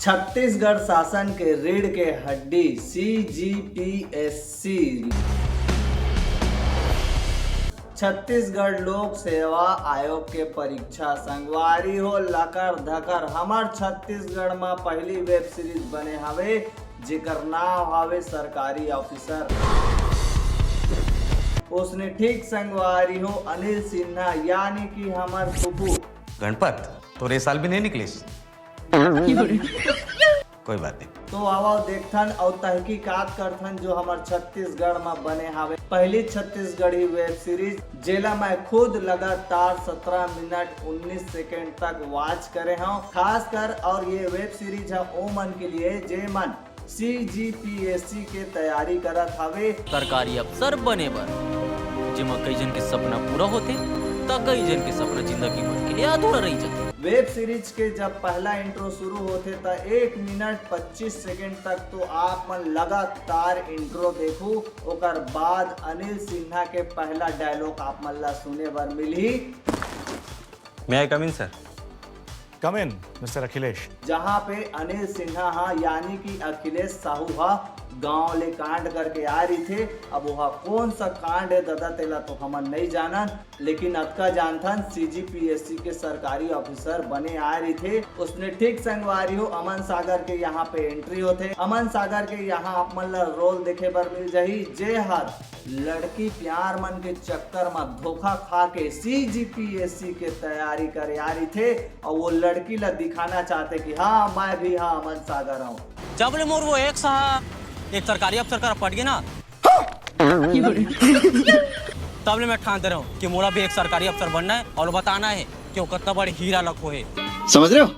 छत्तीसगढ़ शासन के रीढ़ के हड्डी CGPSC छत्तीसगढ़ लोक सेवा आयोग के परीक्षा संगवारी हो लकर धकर हमार छत्तीसगढ़ में पहली वेब सीरीज बने हवे जेकर नाम हवे सरकारी ऑफिसर। उसने ठीक संगवारी हो अनिल सिन्हा यानी कि हमार फुफू गणपत तो ये साल भी नहीं निकलिस कोई बात नहीं। तो आवा देखथन और तहकीकात करथन जो हमार छत्तीसगढ़ में बने हावे पहली छत्तीसगढ़ी वेब सीरीज जेला मैं खुद लगातार 17 मिनट 19 सेकेंड तक वॉच करे हूँ खास कर। और ये वेब सीरीज है ओ मन के लिए जे मन CGPSC के तैयारी करत हवे सरकारी अफसर बने बर जेमा कई जन के सपना पूरा होते तो कई जन के सपना जिंदगी भर के लिए अधूरा रह जाते। वेब सीरीज के जब पहला इंट्रो शुरू होते तो 1 मिनट 25 सेकेंड तक तो आप मन लगातार इंट्रो देखू ओकर बाद अनिल सिन्हा के पहला डायलॉग आप मन ला सुने बर मिली। मैं आई कम इन सर। कम इन मिस्टर अखिलेश। जहाँ पे अनिल सिन्हा हा यानी कि अखिलेश साहू हा गांव ले कांड करके आ रही थे। अब वह कौन सा कांड है दादा तेला तो हम नहीं जानन लेकिन अतका जानथन CGPSC के सरकारी ऑफिसर बने आ रही थे। उसने ठीक संगवारी हो अमन सागर के यहाँ पे एंट्री होते। अमन सागर के यहाँ आप मन ला रोल देखे बर मिल जाही जे हर लड़की प्यार मन के चक्कर में धोखा खा के CGPSC के तैयारी करे आ रही थे और वो लड़की ला दिखाना चाहते कि हाँ मैं भी हाँ अमन सागर हूँ। जब ले मोर वो एक सरकारी अफसर का पट गया ना तब ले मैं ठान दे रहा हूँ कि मोरा भी एक सरकारी अफसर बनना है और बताना है कि वो कितना बड़े हीरा लखो है। समझ रहे हो?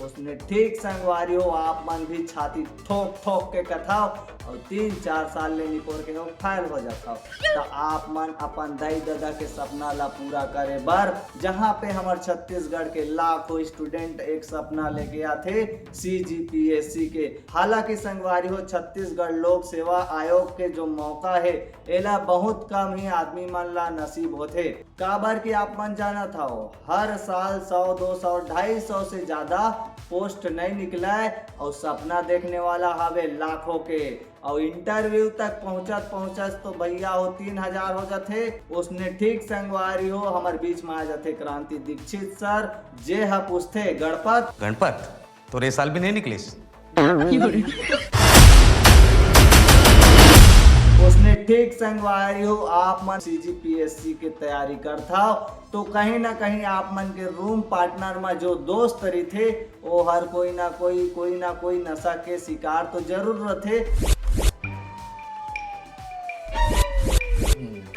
उसने ठीक संगवारी हो आप मन भी छाती ठोक ठोक के कथाओ और 3-4 साल ले निकोर के हो फाइल हो जाता तो आप मन अपन दाई दादा के सपना ला पूरा करे बर जहाँ पे हमारे छत्तीसगढ़ के लाखों स्टूडेंट एक सपना लेके आते CGPSC के। हालांकि संगवारी हो छत्तीसगढ़ लोक सेवा आयोग के जो मौका है एला बहुत कम ही आदमी मन ला नसीब होते काबर की आप मन जाना था हर साल 100 200 250 से ज्यादा पोस्ट नहीं निकला है और सपना देखने वाला हवे लाखों के और इंटरव्यू तक पहुंचत तो भैया हो 3000 हो जाते। उसने ठीक संगवारी हो हमारे बीच में आ जाते क्रांति दीक्षित सर जे हा पूछते गणपत तो ये साल भी नहीं निकलिस उसने ठीक संगवारी हो आप मन CGPSC के तैयारी करता तो कहीं ना कहीं आप मन के रूम पार्टनर में जो दोस्त रही थे वो हर कोई ना कोई नशा के शिकार तो जरूर रहते।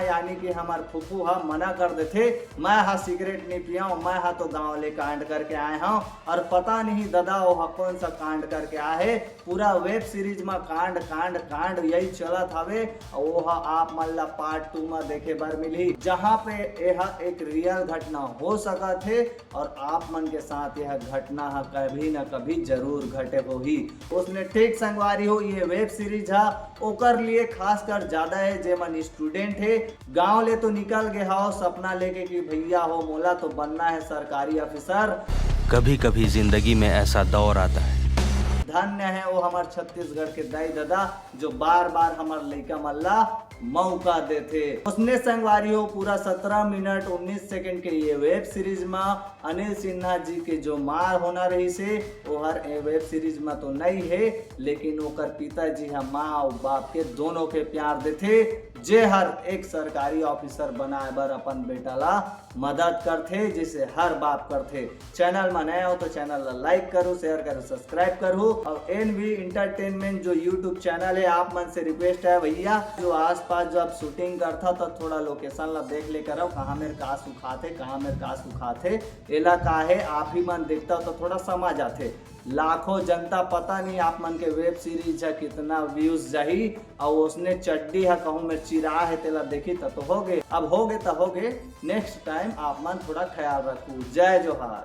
यानी कि हमार फुफू हा मना कर देते मैं हा सिगरेट नहीं पियाऊं मैं हा तो गांव ले कांड करके आए हूं और पता नहीं दादा वो हा कौन सा कांड करके आए है। पूरा वेब सीरीज में कांड कांड कांड यही चलत हवे और वो हा आप मन ला पार्ट 2 में देखे बर मिली जहां पे यह एक रियल घटना हो सकत है और आप मन के साथ यह घटना हा कभी न कभी जरूर घटे हो ही। उसने ठीक संगवारी हो ये वेब सीरीज हा ओकर लिए खास कर ज्यादा है जे मन स्टूडेंट है गांव ले तो निकल गए हो सपना लेके कि भैया हो मोला तो बनना है सरकारी ऑफिसर। कभी कभी जिंदगी में ऐसा दौर आता है धन्य है वो हमारे छत्तीसगढ़ के दाई दादा जो बार बार हमारे लड़का मल्ला मौका देते। उसने संगवारी हो पूरा 17 मिनट 19 सेकेंड के ये वेब सीरीज में अनिल सिन्हा जी के जो मार होना रही से वो हर वेब सीरीज में तो नहीं है लेकिन ओकर पिताजी हम माँ और बाप के दोनों के प्यार देते जे हर एक सरकारी ऑफिसर बनाए बर अपन बेटा ला मदद करते जिसे हर बाप करते। चैनल में नया हो तो चैनल ला लाइक करो शेयर करो सब्सक्राइब करो और NV इंटरटेनमेंट जो यूट्यूब चैनल है आप मन से रिक्वेस्ट है भैया जो आसपास जो आप शूटिंग करता तो थोड़ा लोकेशन ला देख ले करो कहाँ मेरे का सुखाते एला का है आप ही मन देखता हो तो थोड़ा समझ आते। लाखों जनता पता नहीं आप मन के वेब सीरीज है कितना व्यूज जाही और उसने चड्डी है कहूँ में चिरा है तेला देखी तो हो गए अब हो गए नेक्स्ट टाइम आप मन थोड़ा ख्याल रखू। जय जोहार।